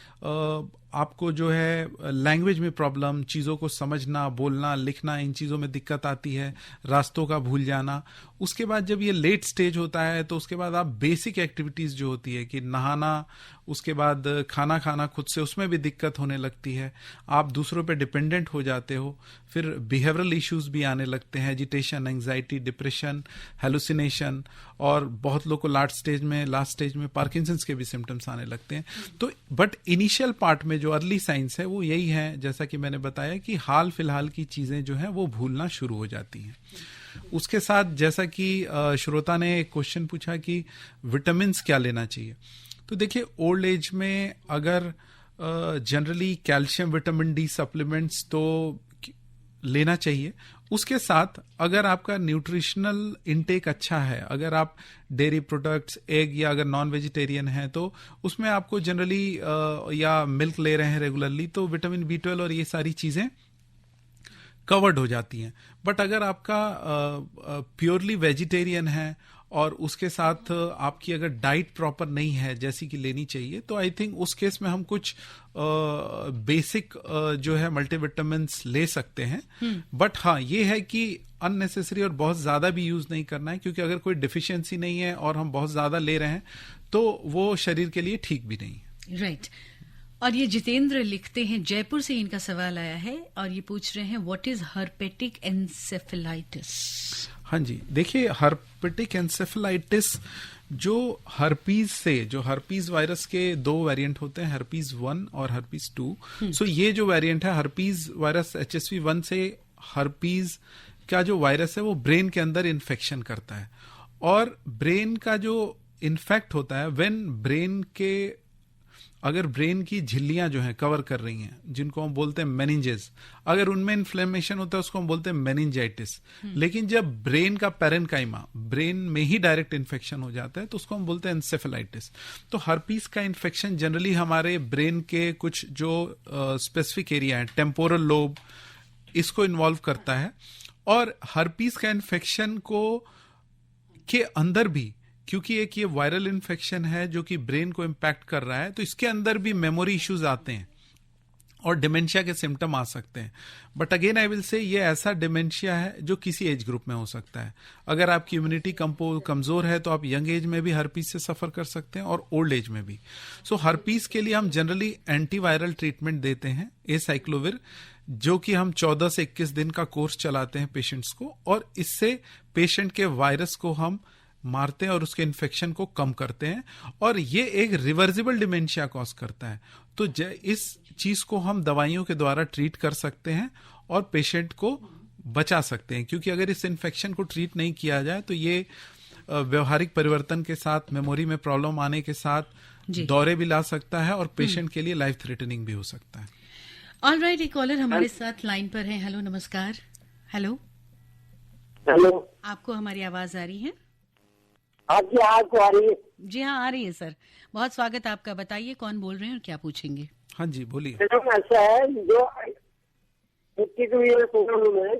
आपको जो है लैंग्वेज में प्रॉब्लम, चीज़ों को समझना, बोलना, लिखना, इन चीज़ों में दिक्कत आती है, रास्तों का भूल जाना। उसके बाद जब ये लेट स्टेज होता है, तो उसके बाद आप बेसिक एक्टिविटीज़ जो होती है कि नहाना, उसके बाद खाना खाना खुद से, उसमें भी दिक्कत होने लगती है, आप दूसरों पे डिपेंडेंट हो जाते हो, फिर बिहेवियरल इश्यूज भी आने लगते हैं, एजिटेशन, एंग्जाइटी, डिप्रेशन, हेलुसिनेशन, और बहुत लोग को लास्ट स्टेज में पार्किंसंस के भी सिम्टम्स आने लगते हैं। तो बट इनिशियल पार्ट में जो अर्ली साइंस है वो यही है, जैसा कि मैंने बताया, कि हाल फिलहाल की चीजें जो है वो भूलना शुरू हो जाती हैं। उसके साथ जैसा कि श्रोता ने एक क्वेश्चन पूछा कि विटामिन्स क्या लेना चाहिए, तो देखिए, ओल्ड एज में अगर generally calcium, vitamin D supplements तो लेना चाहिए। उसके साथ अगर आपका न्यूट्रिशनल इनटेक अच्छा है, अगर आप डेयरी प्रोडक्ट्स, एग, या अगर नॉन वेजिटेरियन है तो उसमें आपको जनरली या मिल्क ले रहे हैं रेगुलरली, तो विटामिन B12 और ये सारी चीजें कवर्ड हो जाती हैं। बट अगर आपका प्योरली वेजिटेरियन है और उसके साथ आपकी अगर डाइट प्रॉपर नहीं है जैसी कि लेनी चाहिए, तो आई थिंक उस केस में हम कुछ बेसिक जो है मल्टीविटामिन्स ले सकते हैं। बट हाँ, ये है कि अननेसेसरी और बहुत ज्यादा भी यूज नहीं करना है, क्योंकि अगर कोई डिफिशियंसी नहीं है और हम बहुत ज्यादा ले रहे हैं तो वो शरीर के लिए ठीक भी नहीं है। राइट। और ये जितेंद्र लिखते हैं, जयपुर से इनका सवाल आया है और ये पूछ रहे हैं व्हाट इज हर्पेटिक एन्सेफेलाइटिस। हाँ जी, देखिए हर्पेटिक एन्सेफेलाइटिस जो हर्पीज वायरस के 2 वेरिएंट होते हैं, हर्पीज 1 और हर्पीज 2। सो ये जो वेरिएंट है हर्पीज वायरस HSV1 से, हर्पीज का जो वायरस है वो ब्रेन के अंदर इन्फेक्शन करता है। और ब्रेन का जो इन्फेक्ट होता है अगर ब्रेन की झिल्लियां जो हैं कवर कर रही हैं, जिनको हम बोलते हैं मेनिंजेस, अगर उनमें इन्फ्लेमेशन होता है उसको हम बोलते हैं मेनिंजाइटिस। लेकिन जब ब्रेन का पेरेन्काइमा, ब्रेन में ही डायरेक्ट इन्फेक्शन हो जाता है तो उसको हम बोलते हैं एन्सेफेलाइटिस। तो हर्पीस का इन्फेक्शन जनरली हमारे ब्रेन के कुछ जो स्पेसिफिक एरिया है, टेम्पोरल लोब, इसको इन्वॉल्व करता है। और हर्पीस का इन्फेक्शन के अंदर भी, क्योंकि एक ये वायरल इन्फेक्शन है जो कि ब्रेन को इम्पैक्ट कर रहा है, तो इसके अंदर भी मेमोरी इश्यूज आते हैं और डिमेंशिया के सिम्टम आ सकते हैं। But again I will say ये ऐसा डिमेंशिया है जो किसी एज ग्रुप में हो सकता है। अगर आपकी इम्यूनिटी कमजोर है तो आप यंग एज में भी हर्पीस से सफर कर सकते हैं और ओल्ड एज में भी। सो हर्पीस के लिए हम जनरली एंटीवायरल ट्रीटमेंट देते हैं, एसाइक्लोविर, जो कि हम 14 से 21 दिन का कोर्स चलाते हैं पेशेंट्स को, और इससे पेशेंट के वायरस को हम मारते हैं और उसके इन्फेक्शन को कम करते हैं। और ये एक रिवर्सिबल डिमेंशिया कॉज करता है, तो इस चीज को हम दवाइयों के द्वारा ट्रीट कर सकते हैं और पेशेंट को बचा सकते हैं। क्योंकि अगर इस इन्फेक्शन को ट्रीट नहीं किया जाए तो ये व्यवहारिक परिवर्तन के साथ, मेमोरी में प्रॉब्लम आने के साथ दौरे भी ला सकता है और पेशेंट के लिए लाइफ थ्रेटनिंग भी हो सकता है। ऑलराइट, एक कॉलर हमारे साथ लाइन पर है। हेलो, नमस्कार। हेलो, आपको हमारी आवाज आ रही है? आपकी आवाज को आ रही है? जी हाँ, आ रही है सर। बहुत स्वागत आपका। बताइए कौन बोल रहे हैं और क्या पूछेंगे? हाँ जी, बोलिए। ऐसा है जो 52 ईयर हूँ मैं,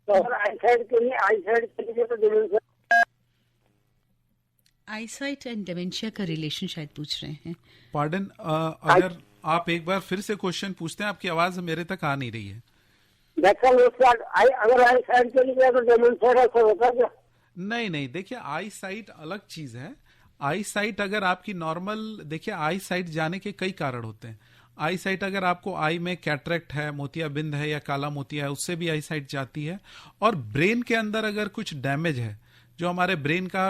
तो आईसाइट के लिए तो डिमेंशिया, आईसाइट एंड डिमेंशिया का रिलेशन शायद पूछ रहे हैं। पार्डन, अगर आप एक बार फिर से क्वेश्चन पूछते हैं, आपकी आवाज मेरे तक आ नहीं रही है। अगर आईसाइट के लिए तो डिमेंशिया का होता है क्या? नहीं, देखिए आई साइट अलग चीज है। आई साइट अगर आपकी नॉर्मल, देखिए आई साइट जाने के कई कारण होते हैं। आई साइट अगर आपको आई में कैटरेक्ट है, मोतियाबिंद है या काला मोतिया है, उससे भी आई साइट जाती है। और ब्रेन के अंदर अगर कुछ डैमेज है, जो हमारे ब्रेन का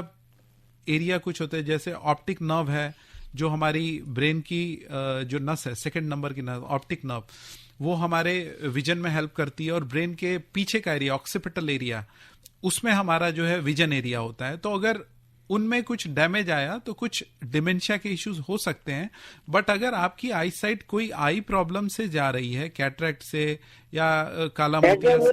एरिया कुछ होते हैं, जैसे ऑप्टिक नर्व है, जो हमारी ब्रेन की जो नस है, 2nd नंबर की नस, ऑप्टिक नर्व, वो हमारे विजन में हेल्प करती है। और ब्रेन के पीछे का एरिया, ऑक्सीपिटल एरिया, उसमें हमारा जो है विजन एरिया होता है। तो अगर उनमें कुछ डैमेज आया तो कुछ डिमेंशिया के इश्यूज हो सकते हैं। बट अगर आपकी आई साइट कोई आई प्रॉब्लम से जा रही है, कैटरेक्ट से या काला मोतिया से,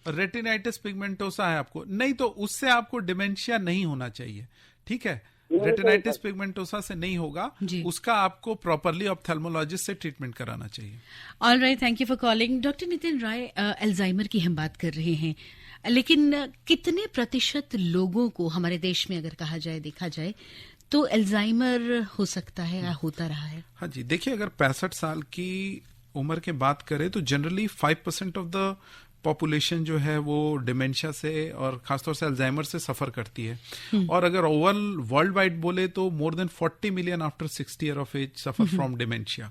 रेटिनाइटिस पिगमेंटोसा है आपको, नहीं तो उससे आपको डिमेंशिया नहीं होना चाहिए। ठीक है, रेटिनाइटिस पिगमेंटोसा से नहीं होगा, उसका आपको प्रॉपरली ऑप्थेल्मोलॉजिस्ट से ट्रीटमेंट कराना चाहिए। Alright, thank you for calling. Doctor Nitin Rai, Alzheimer की हम बात कर रहे हैं, लेकिन कितने प्रतिशत लोगों को हमारे देश में अगर कहा जाए, देखा जाए, तो अल्जाइमर हो सकता है या होता रहा है? हाँ जी, देखिए अगर 65 साल की उम्र के बात करें तो जनरली 5% ऑफ द पॉपुलेशन जो है वो डिमेंशिया से और खासतौर से अल्जाइमर से सफर करती है। और अगर ओवरऑल वर्ल्ड वाइड बोले तो more than 40 million after 60 year of age suffer from dementia.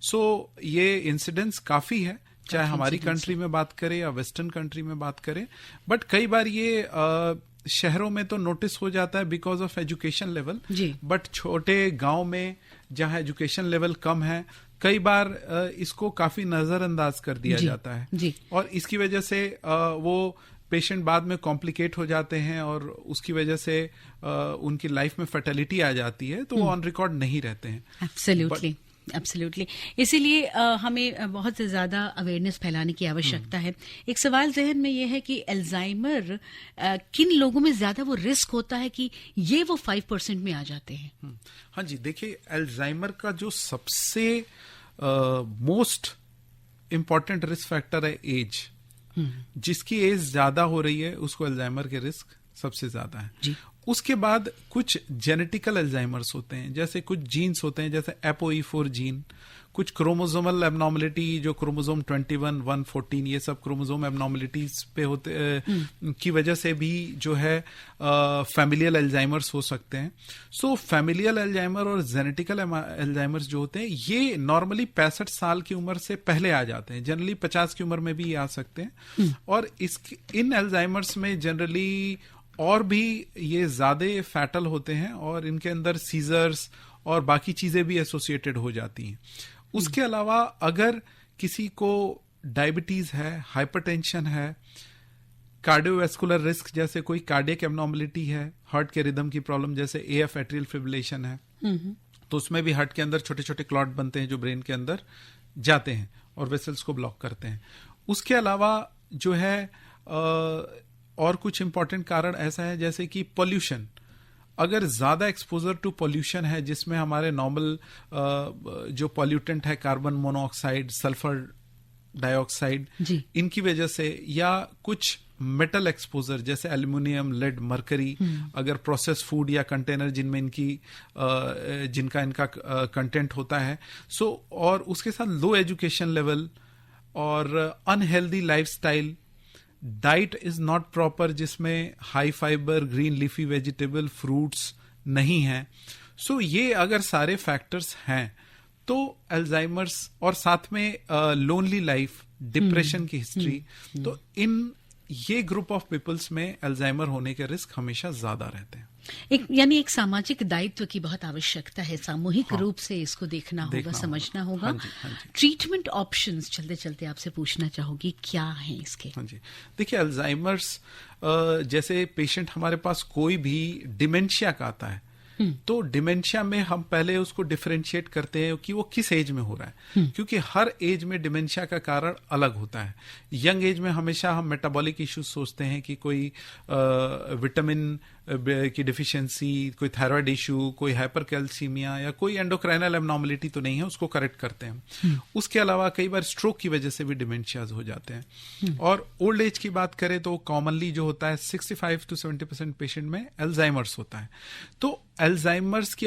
So ये इंसिडेंस काफी है, चाहे हमारी कंट्री में बात करें या वेस्टर्न कंट्री में बात करें। बट कई बार ये शहरों में तो नोटिस हो जाता है because of education level, but छोटे गांव में जहां एजुकेशन लेवल कम है, कई बार इसको काफी नजरअंदाज कर दिया जाता है और इसकी वजह से वो पेशेंट बाद में कॉम्प्लिकेट हो जाते हैं और उसकी वजह से उनकी लाइफ में फर्टिलिटी आ जाती है, तो वो ऑन रिकॉर्ड नहीं रहते हैं। एब्सोल्युटली। एब्सोल्युटली। इसीलिए हमें बहुत ज्यादा अवेयरनेस फैलाने की आवश्यकता है। एक सवाल जहन में ये है कि अल्जाइमर किन लोगों में ज्यादा वो रिस्क होता है कि ये वो 5% में आ जाते हैं? हाँ जी, देखिए अल्जाइमर का जो सबसे मोस्ट इम्पॉर्टेंट रिस्क फैक्टर है एज। जिसकी एज ज्यादा हो रही है उसको अल्जाइमर के रिस्क सबसे ज्यादा है जी। उसके बाद कुछ जेनेटिकल अल्जाइमर्स होते हैं, जैसे कुछ जीन्स होते हैं, जैसे APOE4 जीन, कुछ क्रोमोसोमल एबनॉर्मलिटी जो क्रोमोसोम 21, 114 ये सब क्रोमोसोम एबनॉर्मलिटीज पे होते की वजह से भी जो है फैमिलियल अल्जाइमर्स हो सकते हैं। सो फैमिलियल अल्जाइमर और जेनेटिकल अल्जाइमर्स जो होते हैं ये नॉर्मली 65 साल की उम्र से पहले आ जाते हैं, जनरली 50 की उम्र में भी आ सकते हैं। और इन अल्जाइमर्स में जनरली और भी ये ज्यादा फैटल होते हैं और इनके अंदर सीजर्स और बाकी चीजें भी एसोसिएटेड हो जाती हैं। उसके अलावा अगर किसी को डायबिटीज है, हाइपरटेंशन है, कार्डियोवैस्कुलर रिस्क जैसे कोई कार्डियक एब्नॉर्मलिटी है, हार्ट के रिदम की प्रॉब्लम जैसे AF एट्रियल फिब्रिलेशन है, तो उसमें भी हार्ट के अंदर छोटे छोटे क्लॉट बनते हैं जो ब्रेन के अंदर जाते हैं और वेसल्स को ब्लॉक करते हैं। उसके अलावा जो है और कुछ इंपॉर्टेंट कारण ऐसा है जैसे कि पॉल्यूशन। अगर ज्यादा एक्सपोजर टू पॉल्यूशन है जिसमें हमारे नॉर्मल जो पॉल्यूटेंट है कार्बन मोनोऑक्साइड, सल्फर डाइऑक्साइड, इनकी वजह से, या कुछ मेटल एक्सपोजर जैसे एल्यूमिनियम, लेड, मरकरी, अगर प्रोसेस फूड या कंटेनर जिनमें जिनका इनका कंटेंट होता है, और उसके साथ लो एजुकेशन लेवल और unhealthy lifestyle, diet is not proper जिसमें high fibre, green leafy vegetable, fruits नहीं है। ये अगर सारे फैक्टर्स हैं तो अल्जाइमर्स, और साथ में लोनली लाइफ, डिप्रेशन की हिस्ट्री, तो ये ग्रुप ऑफ पीपल्स में अल्जाइमर होने के रिस्क हमेशा ज्यादा रहते हैं। यानी एक सामाजिक दायित्व की बहुत आवश्यकता है, सामूहिक रूप से इसको देखना होगा, समझना होगा। हाँ जी। ट्रीटमेंट ऑप्शंस चलते चलते आपसे पूछना चाहूंगी, क्या है इसके? हाँ जी, देखिए अल्जाइमर्स जैसे पेशेंट हमारे पास कोई भी डिमेंशिया का आता है तो डिमेंशिया में हम पहले उसको डिफरेंशिएट करते हैं कि वो किस एज में हो रहा है, क्योंकि हर एज में डिमेंशिया का कारण अलग होता है। यंग एज में हमेशा हम मेटाबॉलिक इश्यूज सोचते हैं कि कोई विटामिन की डिफिशियंसी, कोई थायराइड इशू, कोई हाइपरकैल्सीमिया या कोई एंडोक्राइनल एब्नॉर्मलिटी तो नहीं है, उसको करेक्ट करते हैं। उसके अलावा कई बार स्ट्रोक की वजह से भी डिमेंशियाज हो जाते हैं। और ओल्ड एज की बात करें तो कॉमनली जो होता है 65 to 70% पेशेंट में अल्जाइमर्स होता है। तो अल्जाइमर्स की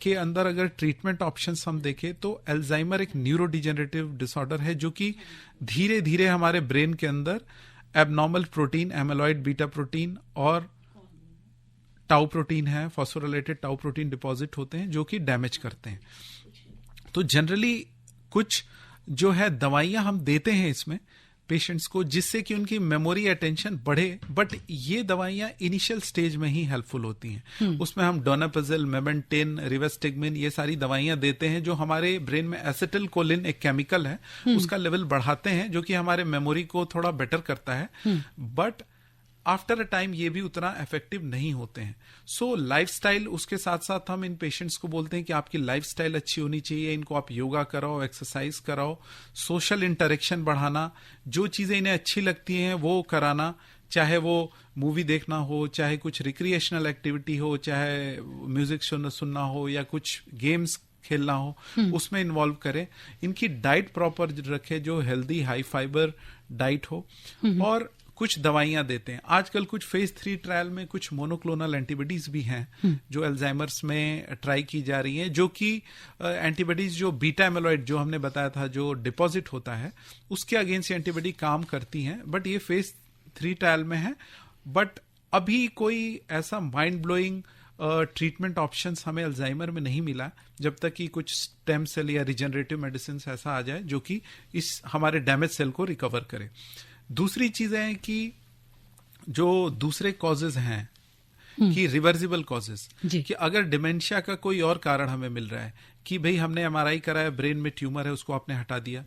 के अंदर अगर ट्रीटमेंट ऑप्शंस हम देखें तो अल्जाइमर एक न्यूरो डिजेनरेटिव डिसऑर्डर है जो कि धीरे धीरे हमारे ब्रेन के अंदर abnormal protein, amyloid beta protein और टाउ प्रोटीन है, फॉस्फोरिलेटेड टाउ प्रोटीन डिपॉजिट होते हैं जो कि डैमेज करते हैं। तो जनरली कुछ जो है दवाइयां हम देते हैं इसमें पेशेंट्स को जिससे कि उनकी मेमोरी, अटेंशन बढ़े, बट ये दवाइयां इनिशियल स्टेज में ही हेल्पफुल होती हैं। उसमें हम डोनापेजिल, मेमेंटेन, रिवेस्टिगमिन ये सारी दवाइयां देते हैं जो हमारे ब्रेन में एसिटिलकोलिन एक केमिकल है उसका लेवल बढ़ाते हैं जो कि हमारे मेमोरी को थोड़ा बेटर करता है, बट आफ्टर अ टाइम ये भी उतना इफेक्टिव नहीं होते हैं। लाइफस्टाइल, उसके साथ साथ हम इन पेशेंट्स को बोलते हैं कि आपकी लाइफस्टाइल अच्छी होनी चाहिए, इनको आप योगा कराओ, एक्सरसाइज कराओ, सोशल इंटरेक्शन बढ़ाना, जो चीजें इन्हें अच्छी लगती हैं वो कराना, चाहे वो मूवी देखना हो, चाहे कुछ रिक्रिएशनल एक्टिविटी हो, चाहे म्यूजिक सुनना हो या कुछ गेम्स खेलना हो, उसमें इन्वॉल्व करें। इनकी डाइट प्रॉपर रखे जो हेल्दी हाई फाइबर डाइट हो, और कुछ दवाइयां देते हैं। आजकल कुछ फेज 3 ट्रायल में कुछ मोनोक्लोनल एंटीबॉडीज भी हैं जो अल्जाइमर्स में ट्राई की जा रही हैं, जो कि एंटीबॉडीज जो बीटा एमिलॉइड जो हमने बताया था जो डिपॉजिट होता है उसके अगेंस्ट एंटीबॉडी काम करती हैं, बट ये फेज 3 ट्रायल में है। बट अभी कोई ऐसा माइंड ब्लोइंग ट्रीटमेंट ऑप्शंस हमें अल्जाइमर में नहीं मिला जब तक कि कुछ स्टेम सेल या रिजेनरेटिव मेडिसिन ऐसा आ जाए जो कि इस हमारे डैमेज सेल को रिकवर करे। दूसरी चीजें हैं कि जो दूसरे कॉजेज हैं कि रिवर्सिबल कॉजेज, कि अगर डिमेंशिया का कोई और कारण हमें मिल रहा है कि भाई हमने एमआरआई कराया, ब्रेन में ट्यूमर है, उसको आपने हटा दिया,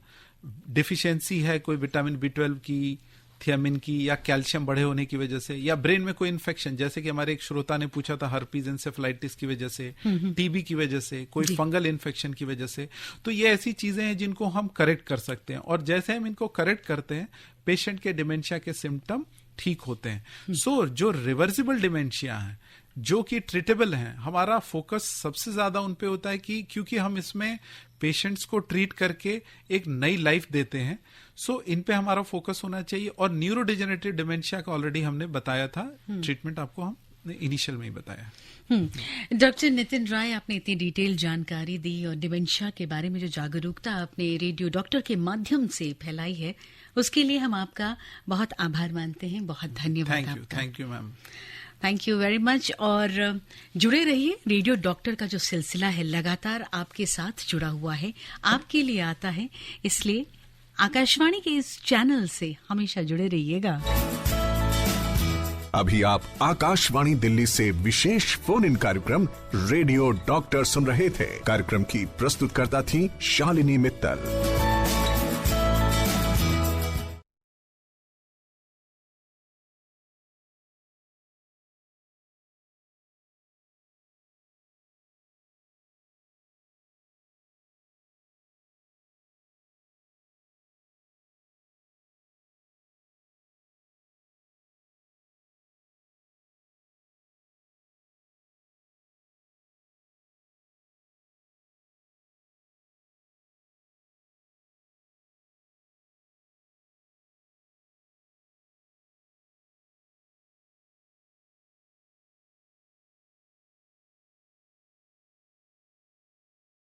डिफिशियंसी है कोई विटामिन B12 की, थियामिन की, या कैल्शियम बढ़े होने की वजह से, या ब्रेन में कोई इन्फेक्शन, जैसे कि हमारे एक श्रोता ने पूछा था हर्पीज एन्सेफेलाइटिस की वजह से, टीबी की वजह से, कोई फंगल इन्फेक्शन की वजह से। तो ये ऐसी चीजें हैं जिनको हम करेक्ट कर सकते हैं, और जैसे हम इनको करेक्ट करते हैं पेशेंट के डिमेंशिया के सिम्टम ठीक होते हैं। सो जो रिवर्सिबल डिमेंशिया है, जो कि ट्रीटेबल हैं, हमारा फोकस सबसे ज्यादा उन पे होता है कि क्योंकि हम इसमें पेशेंट्स को ट्रीट करके एक नई लाइफ देते हैं, सो इन पे हमारा फोकस होना चाहिए। और न्यूरोडिजेनरेटिव डिमेंशिया का ऑलरेडी हमने बताया था, ट्रीटमेंट आपको हम इनिशियल में ही बताया। डॉक्टर नितिन राय, आपने इतनी डिटेल जानकारी दी और डिमेंशिया के बारे में जो जागरूकता आपने रेडियो डॉक्टर के माध्यम से फैलाई है, उसके लिए हम आपका बहुत आभार मानते हैं। बहुत धन्यवाद आपका। Thank you ma'am. Thank you very much. और जुड़े रहिए, रेडियो डॉक्टर का जो सिलसिला है लगातार आपके साथ जुड़ा हुआ है, आपके लिए आता है, इसलिए आकाशवाणी के इस चैनल से हमेशा जुड़े रहिएगा। अभी आप आकाशवाणी दिल्ली से विशेष फोन इन कार्यक्रम रेडियो डॉक्टर सुन रहे थे। कार्यक्रम की प्रस्तुतकर्ता थी शालिनी मित्तल।